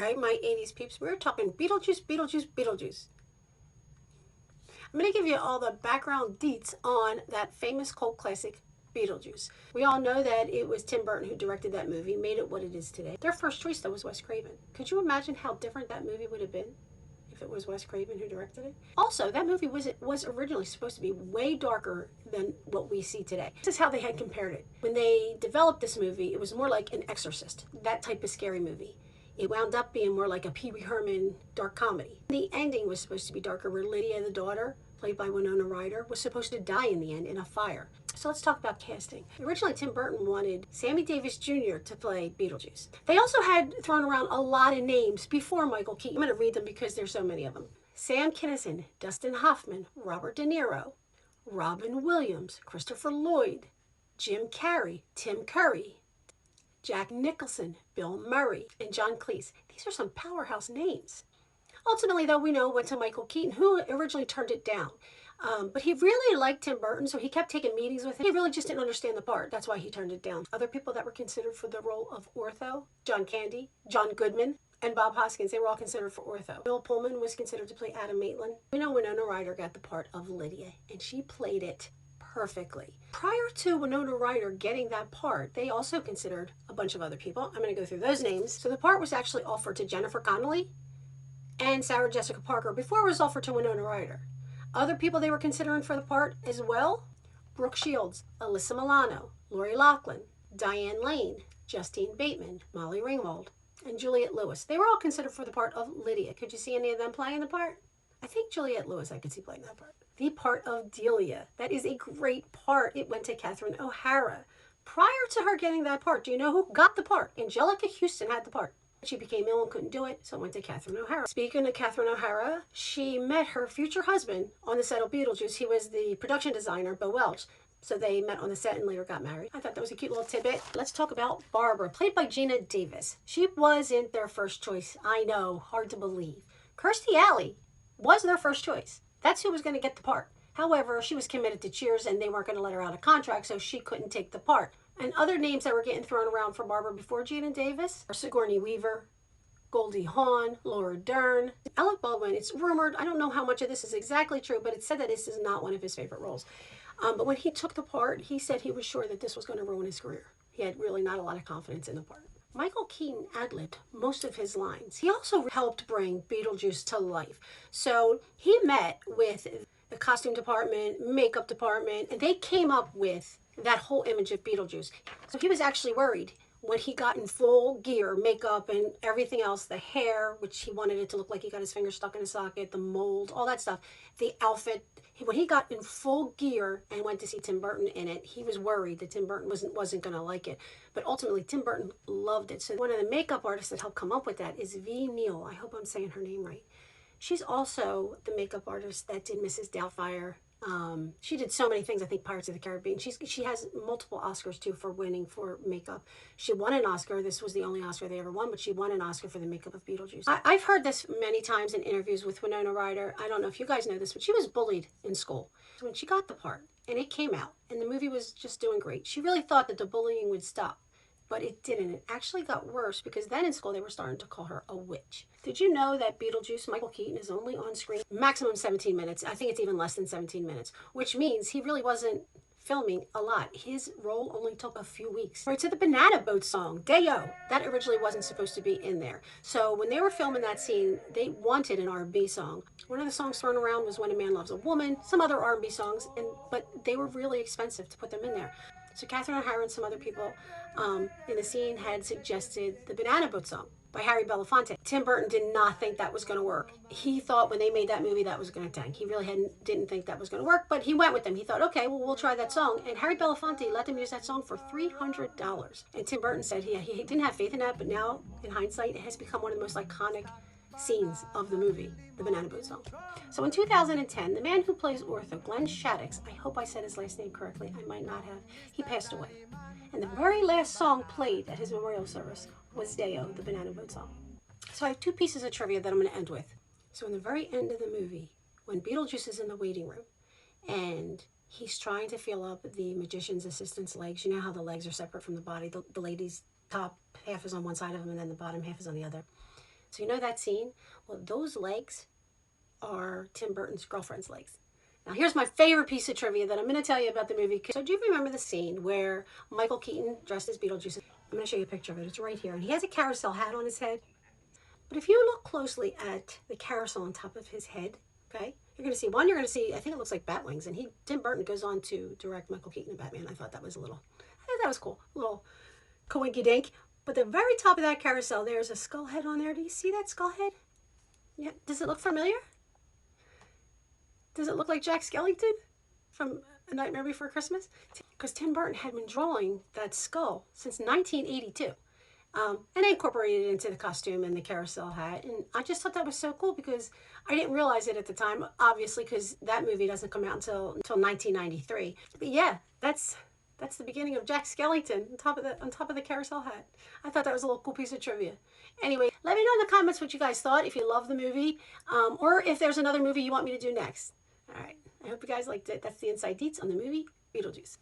right, my 80s peeps, we're talking Beetlejuice, Beetlejuice, Beetlejuice. I'm going to give you all the background deets on that famous cult classic, Beetlejuice. We all know that it was Tim Burton who directed that movie, made it what it is today. Their first choice, though, was Wes Craven. Could you imagine how different that movie would have been if it was Wes Craven who directed it? Also, that movie was originally supposed to be way darker than what we see today. This is how they had compared it. When they developed this movie, it was more like an Exorcist, that type of scary movie. It wound up being more like a Pee Wee Herman dark comedy. The ending was supposed to be darker, where Lydia, the daughter, played by Winona Ryder, was supposed to die in the end in a fire. So let's talk about casting. Originally, Tim Burton wanted Sammy Davis Jr. to play Beetlejuice. They also had thrown around a lot of names before Michael Keaton. I'm going to read them because there's so many of them. Sam Kinison, Dustin Hoffman, Robert De Niro, Robin Williams, Christopher Lloyd, Jim Carrey, Tim Curry, Jack Nicholson, Bill Murray, and John Cleese. These are some powerhouse names. Ultimately, though, we know it went to Michael Keaton, who originally turned it down. But he really liked Tim Burton, so he kept taking meetings with him. He really just didn't understand the part. That's why he turned it down. Other people that were considered for the role of Ortho, John Candy, John Goodman, and Bob Hoskins, they were all considered for Ortho. Bill Pullman was considered to play Adam Maitland. We know Winona Ryder got the part of Lydia, and she played it perfectly. Prior to Winona Ryder getting that part, they also considered a bunch of other people. I'm going to go through those names. So the part was actually offered to Jennifer Connelly and Sarah Jessica Parker before it was offered to Winona Ryder. Other people they were considering for the part as well: Brooke Shields, Alyssa Milano, Lori Loughlin, Diane Lane, Justine Bateman, Molly Ringwald, and Juliette Lewis. They were all considered for the part of Lydia. Could you see any of them playing the part? I think Juliette Lewis I could see playing that part. The part of Delia. That is a great part. It went to Catherine O'Hara. Prior to her getting that part, do you know who got the part? Angelica Houston had the part. She became ill and couldn't do it, so it went to Catherine O'Hara. Speaking of Catherine O'Hara, she met her future husband on the set of Beetlejuice. He was the production designer, Bo Welch. So they met on the set and later got married. I thought that was a cute little tidbit. Let's talk about Barbara, played by Gina Davis. She wasn't their first choice. I know, hard to believe. Kirstie Alley was their first choice. That's who was going to get the part. However, she was committed to Cheers and they weren't going to let her out of contract, so she couldn't take the part. And other names that were getting thrown around for Barbara before Gina Davis are Sigourney Weaver, Goldie Hawn, Laura Dern, Alec Baldwin. It's rumored, I don't know how much of this is exactly true, but it's said that this is not one of his favorite roles. But when he took the part, he said he was sure that this was going to ruin his career. He had really not a lot of confidence in the part. Michael Keaton ad-libbed most of his lines. He also helped bring Beetlejuice to life. So he met with the costume department, makeup department, and they came up with that whole image of Beetlejuice. So he was actually worried when he got in full gear, makeup and everything else, the hair, which he wanted it to look like he got his finger stuck in a socket, the mold, all that stuff, the outfit. When he got in full gear and went to see Tim Burton in it, he was worried that Tim Burton wasn't going to like it. But ultimately, Tim Burton loved it. So one of the makeup artists that helped come up with that is V. Neal. I hope I'm saying her name right. She's also the makeup artist that did Mrs. Doubtfire. She did so many things. I think Pirates of the Caribbean. She has multiple Oscars too for winning for makeup. She won an Oscar. This was the only Oscar they ever won, but she won an Oscar for the makeup of Beetlejuice. I've heard this many times in interviews with Winona Ryder. I don't know if you guys know this, but she was bullied in school. So when she got the part and it came out and the movie was just doing great, she really thought that the bullying would stop. But it didn't. It actually got worse because then in school they were starting to call her a witch. Did you know that Beetlejuice, Michael Keaton, is only on screen maximum 17 minutes? I think it's even less than 17 minutes, which means he really wasn't filming a lot. His role only took a few weeks. Right, to the Banana Boat song, Day-O, that originally wasn't supposed to be in there. So when they were filming that scene, they wanted an R&B song. One of the songs thrown around was When a Man Loves a Woman, some other R&B songs, but they were really expensive to put them in there. So Catherine O'Hara and some other people in the scene had suggested the Banana Boat song by Harry Belafonte. Tim Burton did not think that was going to work. He thought when they made that movie that was going to tank. He really didn't think that was going to work, but he went with them. He thought, okay, well, we'll try that song. And Harry Belafonte let them use that song for $300. And Tim Burton said he didn't have faith in that, but now, in hindsight, it has become one of the most iconic scenes of the movie, the Banana Boat song. So in 2010, the man who plays Ortho, Glenn Shaddix, I hope I said his last name correctly, I might not have, he passed away. And the very last song played at his memorial service was Day-O, the Banana Boat song. So I have two pieces of trivia that I'm going to end with. So in the very end of the movie, when Beetlejuice is in the waiting room and he's trying to feel up the magician's assistant's legs, you know how the legs are separate from the body, the lady's top half is on one side of him and then the bottom half is on the other. So you know that scene? Well, those legs are Tim Burton's girlfriend's legs. Now, here's my favorite piece of trivia that I'm going to tell you about the movie. So, do you remember the scene where Michael Keaton, dressed as Beetlejuice, I'm going to show you a picture of it. It's right here. And he has a carousel hat on his head. But if you look closely at the carousel on top of his head, okay, you're going to see, one, you're going to see, I think it looks like bat wings. And Tim Burton goes on to direct Michael Keaton and Batman. I thought that was cool. A little coinky dink. But the very top of that carousel, there's a skull head on there. Do you see that skull head? Yeah. Does it look familiar? Does it look like Jack Skellington from A Nightmare Before Christmas? Because Tim Burton had been drawing that skull since 1982. And I incorporated it into the costume and the carousel hat. And I just thought that was so cool because I didn't realize it at the time, obviously, because that movie doesn't come out until 1993. But yeah, that's the beginning of Jack Skellington on top of the carousel hat. I thought that was a little cool piece of trivia. Anyway, let me know in the comments what you guys thought, if you love the movie, or if there's another movie you want me to do next. All right, I hope you guys liked it. That's the Inside Deets on the movie Beetlejuice.